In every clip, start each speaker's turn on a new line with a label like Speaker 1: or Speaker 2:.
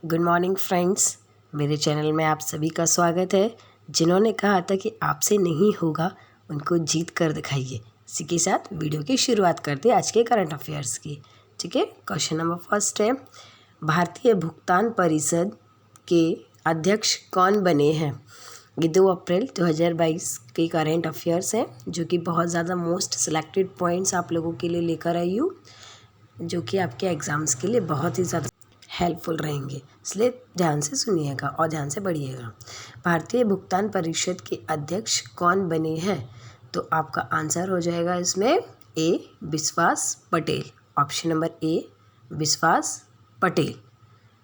Speaker 1: Good morning friends, मेरे channel में आप सभी का स्वागत है। जिन्होंने कहा था कि आपसे नहीं होगा उनको जीत कर दिखाइए, इसी के साथ वीडियो की शुरुआत करते हैं आज के करंट अफेयर्स की। ठीक है, क्वेश्चन नंबर फर्स्ट है, भारतीय भुगतान परिषद के अध्यक्ष कौन बने हैं? ये 2 अप्रैल 2022 के करंट अफेयर्स हैं, जो कि बहुत ज़्यादा मोस्ट सिलेक्टेड पॉइंट्स आप लोगों के लिए लेकर आई हूँ, जो कि आपके एग्ज़ाम्स के लिए बहुत ही ज़्यादा हेल्पफुल रहेंगे, इसलिए ध्यान से सुनिएगा और ध्यान से पढ़िएगा। भारतीय भुगतान परिषद के अध्यक्ष कौन बने हैं? तो आपका आंसर हो जाएगा इसमें ए विश्वास पटेल। ऑप्शन नंबर ए विश्वास पटेल।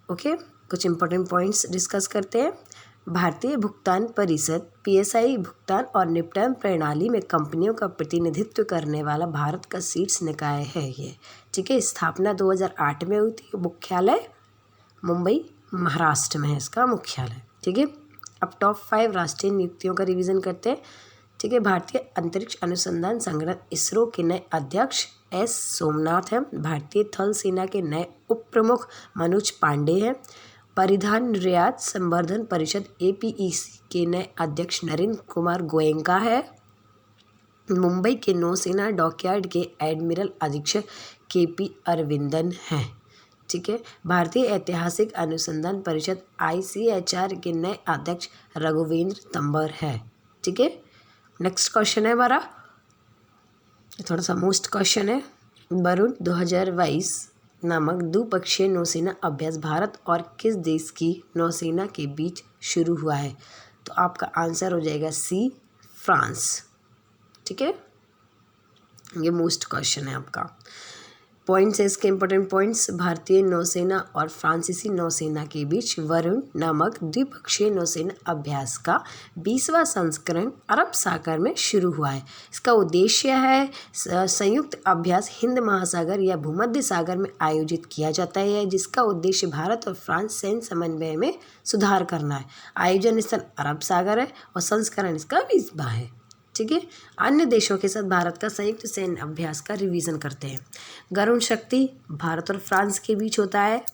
Speaker 1: ओके, कुछ इंपॉर्टेंट पॉइंट्स डिस्कस करते हैं। भारतीय भुगतान परिषद पीएसआई भुगतान और निपटान प्रणाली में कंपनियों का प्रतिनिधित्व करने वाला भारत का शीर्ष निकाय है ये। ठीक है, स्थापना 2008 में हुई थी। मुख्यालय मुंबई महाराष्ट्र में है इसका मुख्यालय। ठीक है, अब टॉप 5 राष्ट्रीय नियुक्तियों का रिवीजन करते हैं। ठीक है, भारतीय अंतरिक्ष अनुसंधान संगठन इसरो के नए अध्यक्ष एस सोमनाथ हैं। भारतीय थल सेना के नए उप प्रमुख मनोज पांडे हैं। परिधान निर्यात संवर्धन परिषद एपीईसी के नए अध्यक्ष नरेंद्र कुमार गोयनका है। मुंबई के नौसेना डॉकयार्ड के एडमिरल अधीक्षक केपी अरविंदन हैं। ठीक है, भारतीय ऐतिहासिक अनुसंधान परिषद आईसीएचआर के नए अध्यक्ष रघुवेंद्र तंबर है। ठीक है, नेक्स्ट क्वेश्चन है हमारा, थोड़ा सा मोस्ट क्वेश्चन है। वरुण 2022 नामक द्विपक्षीय नौसेना अभ्यास भारत और किस देश की नौसेना के बीच शुरू हुआ है? तो आपका आंसर हो जाएगा सी फ्रांस। ठीक है, ये मोस्ट क्वेश्चन है आपका। पॉइंट्स है इसके इंपॉर्टेंट पॉइंट्स, भारतीय नौसेना और फ्रांसीसी नौसेना के बीच वरुण नामक द्विपक्षीय नौसेना अभ्यास का 20वां संस्करण अरब सागर में शुरू हुआ है। इसका उद्देश्य है संयुक्त अभ्यास हिंद महासागर या भूमध्य सागर में आयोजित किया जाता है, जिसका उद्देश्य भारत और फ्रांस सैन्य समन्वय में सुधार करना है। आयोजन स्थल अरब सागर है और संस्करण इसका 20वां है। ठीक है, अन्य देशों के साथ भारत का संयुक्त सैन्य अभ्यास का रिवीजन करते हैं। गरुण शक्ति भारत और फ्रांस के बीच होता है।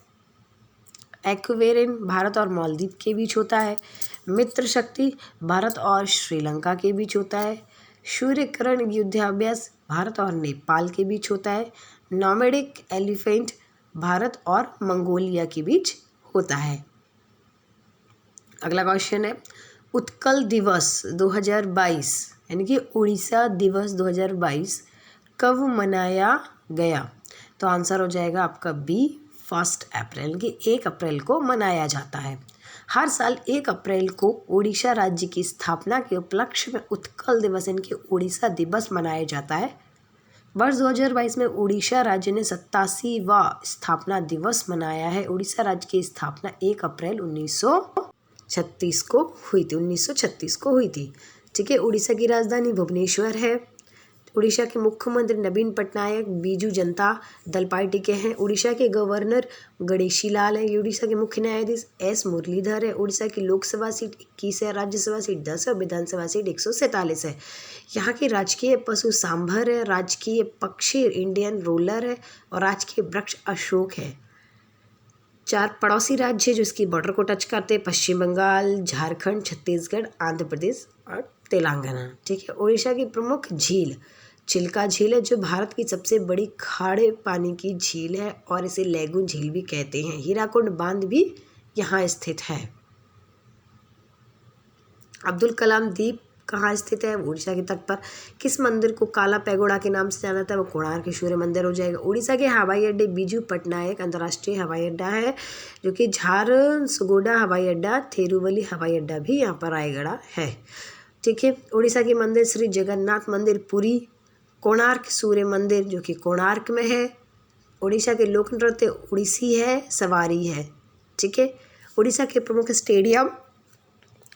Speaker 1: एक्वेरिन भारत और मालदीव के बीच होता है। मित्र शक्ति भारत और श्रीलंका के बीच होता है। सूर्यकिरण युद्धाभ्यास भारत और नेपाल के बीच होता है। नॉर्डिक एलिफेंट भारत और मंगोलिया के बीच होता है। अगला क्वेश्चन है, उत्कल दिवस 2022 यानी कि उड़ीसा दिवस 2022 कब मनाया गया? तो आंसर हो जाएगा आपका बी 1 अप्रैल की 1 अप्रैल को मनाया जाता है। हर साल 1 अप्रैल को उड़ीसा राज्य की स्थापना के उपलक्ष्य में उत्कल दिवस यानी कि उड़ीसा दिवस मनाया जाता है। वर्ष 2022 में उड़ीसा राज्य ने 87वां स्थापना दिवस मनाया है। उड़ीसा राज्य की स्थापना 1 अप्रैल 1936 को हुई थी। ठीक है, उड़ीसा की राजधानी भुवनेश्वर है। उड़ीसा के मुख्यमंत्री नवीन पटनायक बीजू जनता दल पार्टी के हैं। उड़ीसा के गवर्नर गणेशी लाल हैं। उड़ीसा के मुख्य न्यायाधीश एस मुरलीधर है। उड़ीसा की लोकसभा सीट 21 है, राज्यसभा सीट 10 है और विधानसभा सीट 147 है। यहाँ की राजकीय पशु सांभर है, राजकीय पक्षी इंडियन रोलर है और राजकीय वृक्ष अशोक है। 4 पड़ोसी राज्य जो इसकी बॉर्डर को टच करते हैं, पश्चिम बंगाल, झारखंड, छत्तीसगढ़, आंध्र प्रदेश और तेलंगाना। ठीक है, उड़ीसा की प्रमुख झील चिल्का झील है, जो भारत की सबसे बड़ी खारे पानी की झील है और इसे लैगून झील भी कहते हैं। हीराकुंड बांध भी यहाँ स्थित है। अब्दुल कलाम द्वीप कहाँ स्थित है? उड़ीसा के तट पर। किस मंदिर को काला पैगोडा के नाम से जाना जाता है? वो कोणार्क सूर्य मंदिर हो जाएगा। उड़ीसा के हवाई अड्डे बीजू पटनायक अंतर्राष्ट्रीय हवाई अड्डा है, जो कि झारसुगुडा हवाई अड्डा, थेरुवली हवाई अड्डा भी यहाँ पर रायगढ़ है। ठीक है, उड़ीसा के मंदिर श्री जगन्नाथ मंदिर पुरी, कोणार्क सूर्य मंदिर जो कि कोणार्क में है। उड़ीसा के लोक नृत्य उड़ीसी है, सवारी है। ठीक है, उड़ीसा के प्रमुख stadium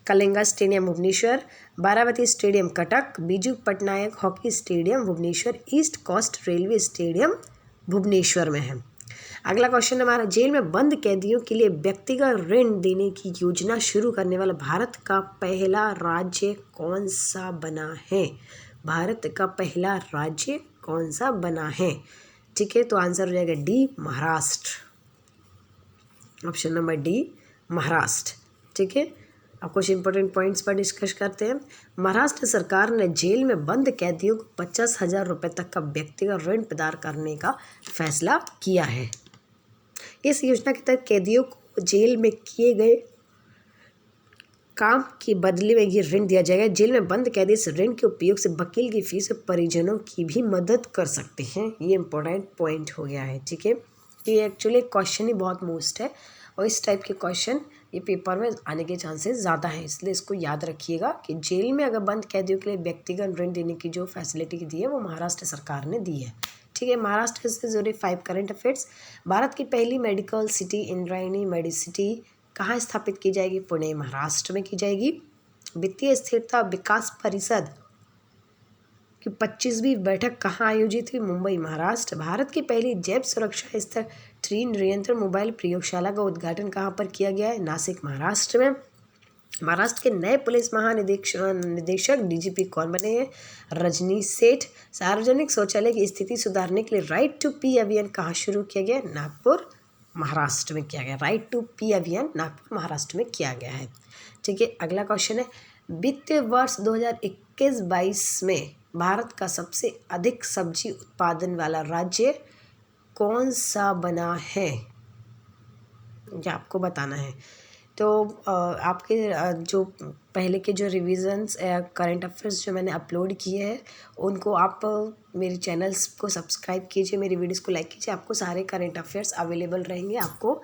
Speaker 1: Kalinga stadium Bhubaneswar, Barabati stadium Cuttack, Biju Patnaik hockey stadium Bhubaneswar, east coast railway stadium Bhubaneswar में है। अगला क्वेश्चन हमारा, जेल में बंद कैदियों के लिए व्यक्तिगत ऋण देने की योजना शुरू करने वाला भारत का पहला राज्य कौन सा बना है? भारत का पहला राज्य कौन सा बना है? ठीक है, तो आंसर हो जाएगा D Maharashtra. Option number D Maharashtra. ठीक है, अब कुछ इंपॉर्टेंट पॉइंट्स पर डिस्कस करते हैं। महाराष्ट्र सरकार ने जेल में बंद कैदियों को 50,000 रुपये तक का व्यक्तिगत ऋण प्रदान करने का फैसला किया है। इस योजना के तहत कैदियों को जेल में किए गए काम के बदले में ये ऋण दिया जाएगा। जेल में बंद कैदी इस ऋण के उपयोग से वकील की फीस और परिजनों की भी मदद कर सकते हैं। ये इंपॉर्टेंट पॉइंट हो गया है। ठीक है, ये एक्चुअली क्वेश्चन ही बहुत मोस्ट है और इस टाइप के क्वेश्चन ये पेपर में आने के चांसेस ज़्यादा हैं, इसलिए इसको याद रखिएगा कि जेल में अगर बंद कैदियों के लिए व्यक्तिगत ऋण देने की जो फैसिलिटी दी है वो महाराष्ट्र सरकार ने दी है। ठीक है, महाराष्ट्र से जुड़े 5 करंट अफेयर्स। भारत की पहली मेडिकल सिटी इंद्रायणी मेडिसिटी कहाँ स्थापित की जाएगी? पुणे महाराष्ट्र में की जाएगी। वित्तीय स्थिरता विकास परिषद की 25वीं बैठक कहाँ आयोजित हुई? मुंबई महाराष्ट्र। भारत की पहली जैव सुरक्षा स्तर 3 नियंत्रण मोबाइल प्रयोगशाला का उद्घाटन कहाँ पर किया गया है? नासिक महाराष्ट्र में। महाराष्ट्र के नए पुलिस महानिदेशक डीजीपी कौन बने हैं? रजनीश सेठ। सार्वजनिक शौचालय की स्थिति सुधारने के लिए राइट टू पी अभियान कहाँ शुरू किया गया? नागपुर महाराष्ट्र में किया गया। राइट टू पी अभियान नागपुर महाराष्ट्र में किया गया है। ठीक है, अगला क्वेश्चन है, वित्तीय वर्ष 2021-22 में भारत का सबसे अधिक सब्जी उत्पादन वाला राज्य कौन सा बना है? ये आपको बताना है। तो आपके जो पहले के जो रिविजन्स करंट अफेयर्स जो मैंने अपलोड किए हैं उनको आप मेरे चैनल्स को सब्सक्राइब कीजिए, मेरी वीडियोस को लाइक कीजिए, आपको सारे करंट अफेयर्स अवेलेबल रहेंगे आपको।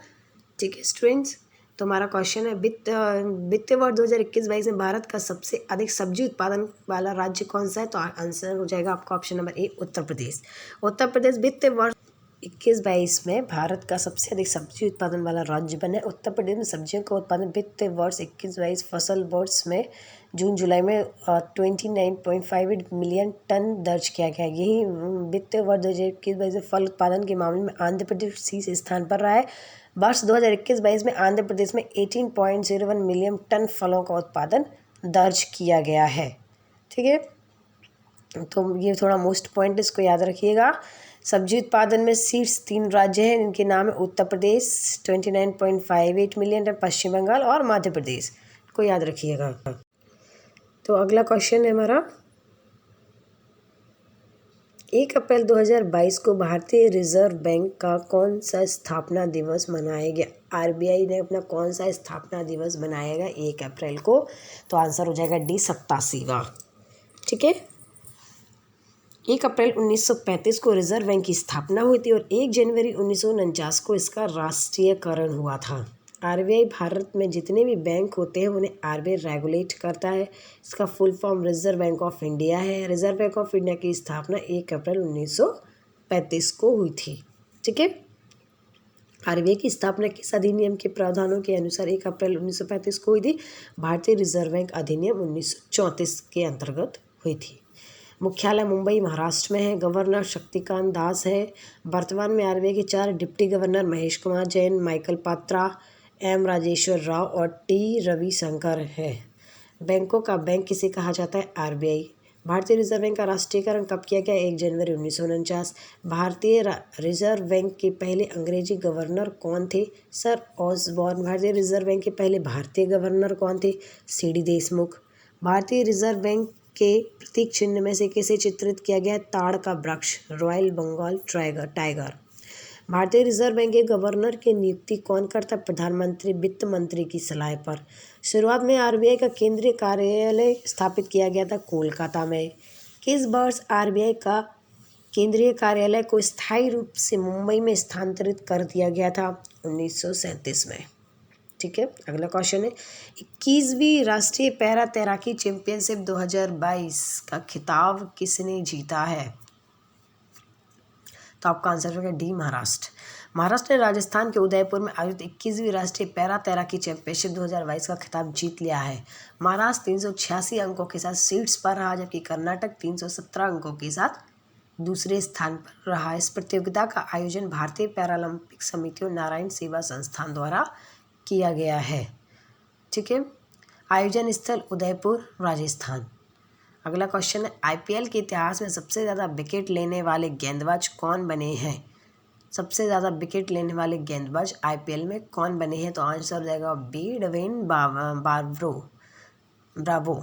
Speaker 1: ठीक है स्टूडेंट्स, तो हमारा क्वेश्चन है वित्तीय वर्ष 2021-22 में भारत का सबसे अधिक सब्जी उत्पादन वाला राज्य कौन सा है? तो आंसर हो जाएगा आपका option number A Uttar Pradesh. Uttar Pradesh वित्तीय वर्ष 21-22 में भारत का सबसे अधिक सब्जी उत्पादन वाला राज्य बने। उत्तर प्रदेश में सब्जियों का उत्पादन वित्तीय वर्ष 21-22 फसल वर्ष में जून जुलाई में 29.58 मिलियन टन दर्ज किया गया। यही वित्तीय वर्ष 2021-22 में फल उत्पादन के मामले में आंध्र प्रदेश शीर्ष स्थान पर रहा है। वर्ष 2021-22 में आंध्र प्रदेश में 18.01 मिलियन टन फलों का उत्पादन दर्ज किया गया है। ठीक है, तो ये थोड़ा मोस्ट पॉइंट इसको याद रखिएगा। सब्जी उत्पादन में शीर्ष 3 राज्य हैं, इनके नाम है उत्तर प्रदेश 29.58 मिलियन टन, पश्चिम बंगाल और मध्य प्रदेश को याद रखिएगा। तो अगला क्वेश्चन है हमारा, 1 अप्रैल 2022 को भारतीय रिजर्व बैंक का कौन सा स्थापना दिवस मनाया गया? आरबीआई ने अपना कौन सा स्थापना दिवस मनाएगा 1 अप्रैल को? तो आंसर हो जाएगा डी 87वां। ठीक है, 1 अप्रैल 1935 को रिजर्व बैंक की स्थापना हुई थी और 1 जनवरी 1949 को इसका राष्ट्रीयकरण हुआ था। आरबीआई भारत में जितने भी बैंक होते हैं उन्हें आरबीआई रेगुलेट करता है। इसका full form reserve bank of India है। रिजर्व बैंक ऑफ इंडिया की स्थापना 1 अप्रैल 1935 को हुई थी। ठीक है, आरबीआई की स्थापना किस अधिनियम के प्रावधानों के अनुसार 1 अप्रैल 1935 को हुई थी? भारतीय रिजर्व बैंक अधिनियम 1934 के अंतर्गत हुई थी। मुख्यालय मुंबई महाराष्ट्र में है। गवर्नर शक्तिकांत दास है। वर्तमान में आरबीआई के 4 deputy governor Mahesh Kumar Jain, Michael Patra, M Rajeshwar Rao और टी रविशंकर है। बैंकों का बैंक किसे कहा जाता है? आरबीआई। भारतीय रिजर्व बैंक का राष्ट्रीयकरण कब किया गया? 1 जनवरी 1949। भारतीय रिजर्व बैंक के पहले अंग्रेजी गवर्नर कौन थे? Sir Osborne. भारतीय रिजर्व बैंक के पहले भारतीय गवर्नर कौन थे? सीडी देशमुख। भारतीय रिजर्व बैंक के प्रतीक चिन्ह में से किसे चित्रित किया गया है? ताड़ का वृक्ष, रॉयल बंगाल टाइगर। भारतीय रिजर्व बैंक के गवर्नर की नियुक्ति कौन करता है? प्रधानमंत्री वित्त मंत्री की सलाह पर। शुरुआत में आरबीआई का केंद्रीय कार्यालय स्थापित किया गया था कोलकाता में। किस वर्ष आरबीआई का केंद्रीय कार्यालय को स्थायी रूप से मुंबई में स्थानांतरित कर दिया गया था? 1937 में। ठीक है, अगला क्वेश्चन है, 21वीं राष्ट्रीय पैरा तैराकी चैंपियनशिप 2022 का खिताब किसने जीता है? तो आपका आंसर होगा डी महाराष्ट्र। महाराष्ट्र ने राजस्थान के उदयपुर में आयोजित 21वीं राष्ट्रीय पैरा तैराकी चैंपियनशिप 2022 का खिताब जीत लिया है। महाराष्ट्र 386 अंकों के साथ शीर्ष पर रहा, जबकि कर्नाटक 317 अंकों के साथ दूसरे स्थान पर रहा। इस प्रतियोगिता का आयोजन भारतीय पैरालंपिक समिति और नारायण सेवा संस्थान द्वारा किया गया है। ठीक है, आयोजन स्थल उदयपुर राजस्थान। अगला क्वेश्चन है, आईपीएल के इतिहास में सबसे ज़्यादा विकेट लेने वाले गेंदबाज कौन बने हैं? सबसे ज़्यादा विकेट लेने वाले गेंदबाज आईपीएल में कौन बने हैं? तो आंसर हो जाएगा B, Dwayne Bravo.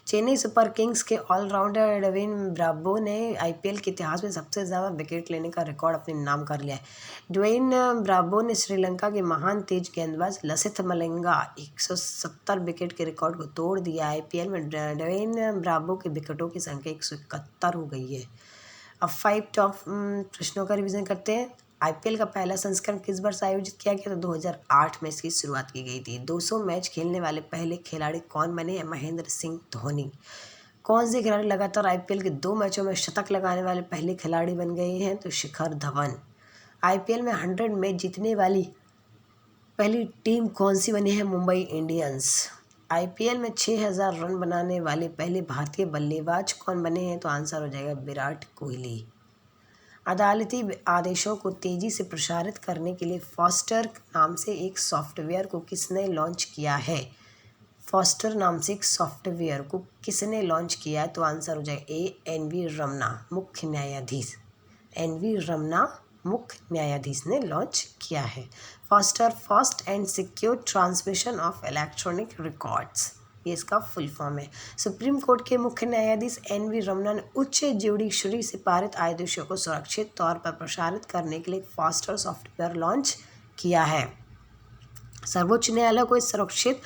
Speaker 1: Chennai super kings के ऑलराउंडर ड्वेन ब्रावो ने आईपीएल के इतिहास में सबसे ज़्यादा विकेट लेने का रिकॉर्ड अपने नाम कर लिया है। ड्वेन ब्रावो ने श्रीलंका के महान तेज गेंदबाज लसिथ मलिंगा 170 विकेट के रिकॉर्ड को तोड़ दिया। आईपीएल में ड्वेन ब्रावो के विकेटों की संख्या 171 हो गई है। अब 5 टॉप प्रश्नों का रिवीजन करते हैं। आईपीएल का पहला संस्करण किस वर्ष आयोजित किया गया? तो 2008 में इसकी शुरुआत की गई थी। 200 मैच खेलने वाले पहले खिलाड़ी कौन बने हैं? महेंद्र सिंह धोनी। कौन से खिलाड़ी लगातार आईपीएल के 2 मैचों में शतक लगाने वाले पहले खिलाड़ी बन गए हैं? तो शिखर धवन। आईपीएल में 100 मैच जीतने वाली पहली टीम कौन सी बनी है? मुंबई इंडियंस। आईपीएल में 6000 रन बनाने वाले पहले भारतीय बल्लेबाज कौन बने हैं? तो आंसर हो जाएगा विराट कोहली। अदालती आदेशों को तेजी से प्रसारित करने के लिए फॉस्टर नाम से एक सॉफ्टवेयर को किसने लॉन्च किया है? फॉस्टर नाम से एक सॉफ्टवेयर को किसने लॉन्च किया है? तो आंसर हो जाएगा ए, एन.वी. रमना, मुख्य न्यायाधीश। एन.वी. रमना मुख्य न्यायाधीश ने लॉन्च किया है। Foster, fast and secure transmission of electronic records, ये इसका फुल फॉर्म है। सुप्रीम कोर्ट के मुख्य न्यायाधीश एन.वी. रमना ने उच्च ज्यूडिशरी से पारित आदेशों को सुरक्षित तौर पर प्रसारित करने के लिए फास्टर सॉफ्टवेयर लॉन्च किया है। सर्वोच्च न्यायालय को इस सुरक्षित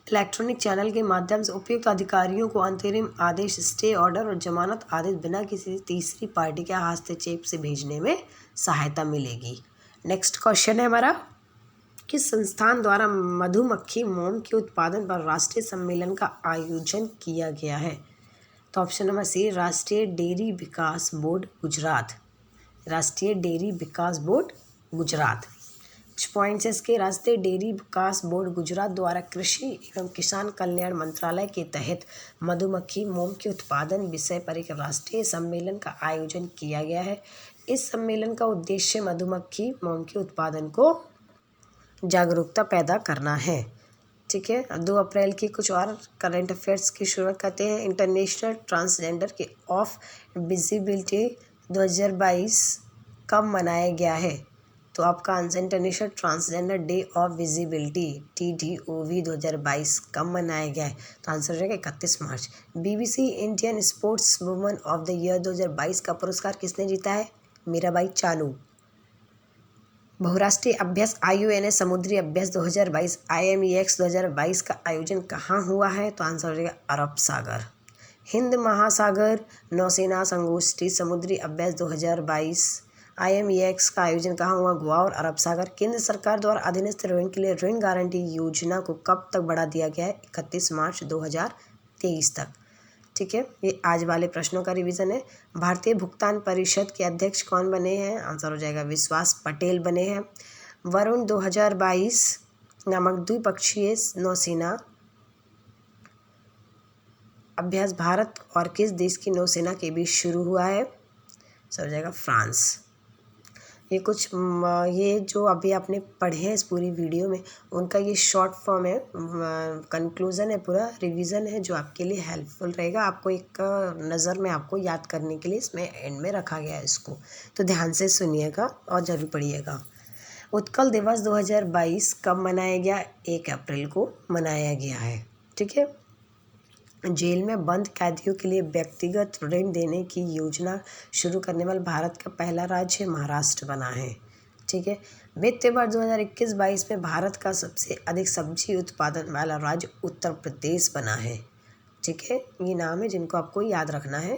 Speaker 1: इलेक्ट्रॉनिक चैनल के माध्यम से उपयुक्त अधिकारियों को अंतरिम आदेश, स्टे ऑर्डर और जमानत आदेश बिना किसी तीसरी पार्टी के हस्तक्षेप से भेजने में सहायता मिलेगी। नेक्स्ट क्वेश्चन है हमारा, किस संस्थान द्वारा मधुमक्खी मोम के उत्पादन पर राष्ट्रीय सम्मेलन का आयोजन किया गया है? तो ऑप्शन नंबर सी, राष्ट्रीय डेयरी विकास बोर्ड गुजरात। राष्ट्रीय डेयरी विकास बोर्ड गुजरात। कुछ पॉइंट्स इसके, राष्ट्रीय डेयरी विकास बोर्ड गुजरात द्वारा कृषि एवं किसान कल्याण मंत्रालय के तहत मधुमक्खी मोम के उत्पादन विषय पर एक राष्ट्रीय सम्मेलन का आयोजन किया गया है। इस सम्मेलन का उद्देश्य मधुमक्खी मोम के उत्पादन को जागरूकता पैदा करना है। ठीक है, 2 अप्रैल की कुछ और करंट अफेयर्स की शुरुआत करते हैं। इंटरनेशनल ट्रांसजेंडर के ऑफ विजिबिलिटी 2022 कब मनाया गया है? तो आपका answer international transgender day of visibility TDOV 2022 कब मनाया गया है? तो आंसर हो जाएगा 31 मार्च। BBC Indian sports woman of the year 2022 का पुरस्कार किसने जीता है? मीराबाई चानू। बहुराष्ट्रीय अभ्यास IUNS समुद्री अभ्यास 2022 IMEX 2022 का आयोजन कहाँ हुआ है? तो आंसर हो जाएगा अरब सागर। हिंद महासागर नौसेना संगोष्ठी समुद्री अभ्यास 2022 IMEX का आयोजन कहाँ हुआ? गोवा और अरब सागर। केंद्र सरकार द्वारा अधीनस्थ ऋण के लिए ऋण गारंटी योजना को कब तक बढ़ा दिया गया है? 31 मार्च 2023 तक। ठीक है, ये आज वाले प्रश्नों का रिवीजन है। भारतीय भुगतान परिषद के अध्यक्ष कौन बने हैं? आंसर हो जाएगा विश्वास पटेल बने हैं। वरुण 2022 नामक द्विपक्षीय नौसेना अभ्यास भारत और किस देश की नौसेना के बीच शुरू हुआ है? आंसर हो जाएगा फ्रांस। ये जो अभी आपने पढ़े हैं इस पूरी वीडियो में, उनका ये शॉर्ट फॉर्म है, कंक्लूज़न है, पूरा रिवीजन है जो आपके लिए हेल्पफुल रहेगा। आपको एक नज़र में आपको याद करने के लिए इसमें एंड में रखा गया है इसको, तो ध्यान से सुनिएगा और ज़रूर पढ़िएगा। उत्कल दिवस 2022 कब मनाया गया? 1 अप्रैल को मनाया गया है। ठीक है, जेल में बंद कैदियों के लिए व्यक्तिगत ऋण देने की योजना शुरू करने वाला भारत का पहला राज्य महाराष्ट्र बना है। ठीक है, वित्त वर्ष 2021-22 में भारत का सबसे अधिक सब्जी उत्पादन वाला राज्य उत्तर प्रदेश बना है। ठीक है, ये नाम है जिनको आपको याद रखना है।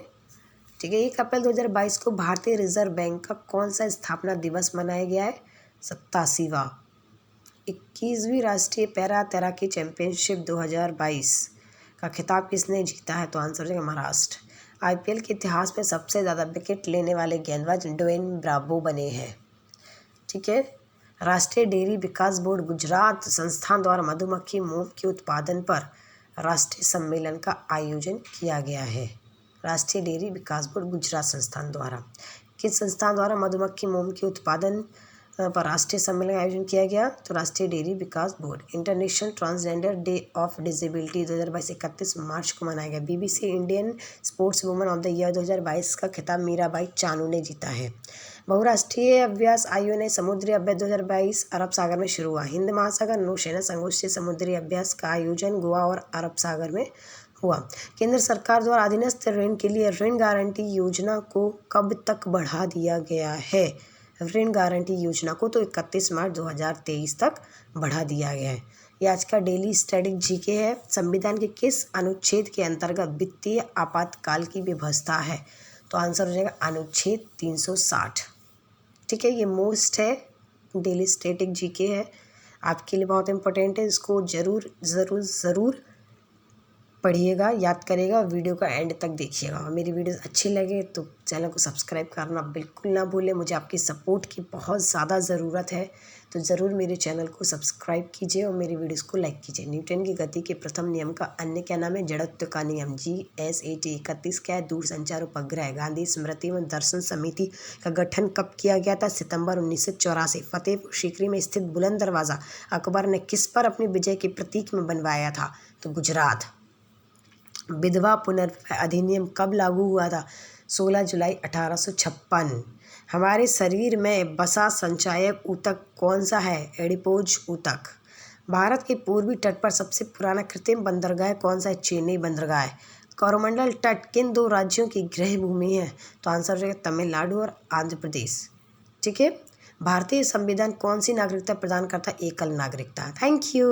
Speaker 1: ठीक है, 1 अप्रैल 2022 को भारतीय रिजर्व बैंक का कौन सा स्थापना दिवस मनाया गया है? 87वां। 21वीं राष्ट्रीय पैरा तैराकी चैंपियनशिप 2022 का खिताब किसने जीता है? तो आंसर हो जाएगा महाराष्ट्र। आईपीएल के इतिहास में सबसे ज़्यादा विकेट लेने वाले गेंदबाज ड्वेन ब्रावो बने हैं। ठीक है, राष्ट्रीय डेयरी विकास बोर्ड गुजरात संस्थान द्वारा मधुमक्खी मोम के उत्पादन पर राष्ट्रीय सम्मेलन का आयोजन किया गया है। राष्ट्रीय डेयरी विकास बोर्ड गुजरात संस्थान द्वारा किस संस्थान द्वारा मधुमक्खी मोम के उत्पादन पर राष्ट्रीय सम्मेलन का आयोजन किया गया? तो राष्ट्रीय dairy Vikas board. International transgender day of disability 2022 31 मार्च को मनाया गया। BBC Indian sports woman of the year 2022 का खिताब मीराबाई चानू ने जीता है। बहुराष्ट्रीय अभ्यास आईयूएनए समुद्री अभ्यास 2022 अरब सागर में शुरू हुआ। हिंद महासागर नौसेना संगोष्ठी समुद्री अभ्यास का आयोजन गोवा और अरब सागर में हुआ। केंद्र सरकार द्वारा अधीनस्थ ऋण के लिए ऋण गारंटी योजना को कब तक बढ़ा दिया गया है? ऋण गारंटी योजना को तो 31 मार्च 2023 तक बढ़ा दिया गया है। ये आज का डेली स्टैटिक जीके है। संविधान के किस अनुच्छेद के अंतर्गत वित्तीय आपातकाल की व्यवस्था है? तो आंसर हो जाएगा अनुच्छेद 360। ठीक है, ये मोस्ट है, डेली स्टैटिक जीके है, आपके लिए बहुत इंपॉर्टेंट है। इसको ज़रूर ज़रूर ज़रूर पढ़िएगा, याद करिएगा और वीडियो का एंड तक देखिएगा। और मेरी वीडियोस अच्छी लगे तो चैनल को सब्सक्राइब करना बिल्कुल ना भूलें। मुझे आपकी सपोर्ट की बहुत ज़्यादा ज़रूरत है, तो ज़रूर मेरे चैनल को सब्सक्राइब कीजिए और मेरी वीडियोस को लाइक कीजिए। न्यूटन की गति के प्रथम नियम का अन्य क्या नाम है? जड़त्व का नियम। GSAT 31 क्या है? दूरसंचार उपग्रह। गांधी स्मृति एवं दर्शन समिति का गठन कब किया गया था? सितंबर 1984। फतेहपुर सीकरी में स्थित बुलंद दरवाज़ा अकबर ने किस पर अपनी विजय के प्रतीक में बनवाया था? तो गुजरात। विधवा पुनर्विवाह अधिनियम कब लागू हुआ था? 16 जुलाई 1856। हमारे शरीर में बसा संचायक ऊतक कौन सा है? एडिपोज ऊतक। भारत के पूर्वी तट पर सबसे पुराना कृत्रिम बंदरगाह कौन सा है? चेन्नई बंदरगाह। कोरोमंडल तट किन दो राज्यों की गृह भूमि है? तो आंसर हो जाएगा तमिलनाडु और आंध्र प्रदेश। ठीक है। भारतीय संविधान कौन सी नागरिकता प्रदान करता है? एकल नागरिकता। Thank you.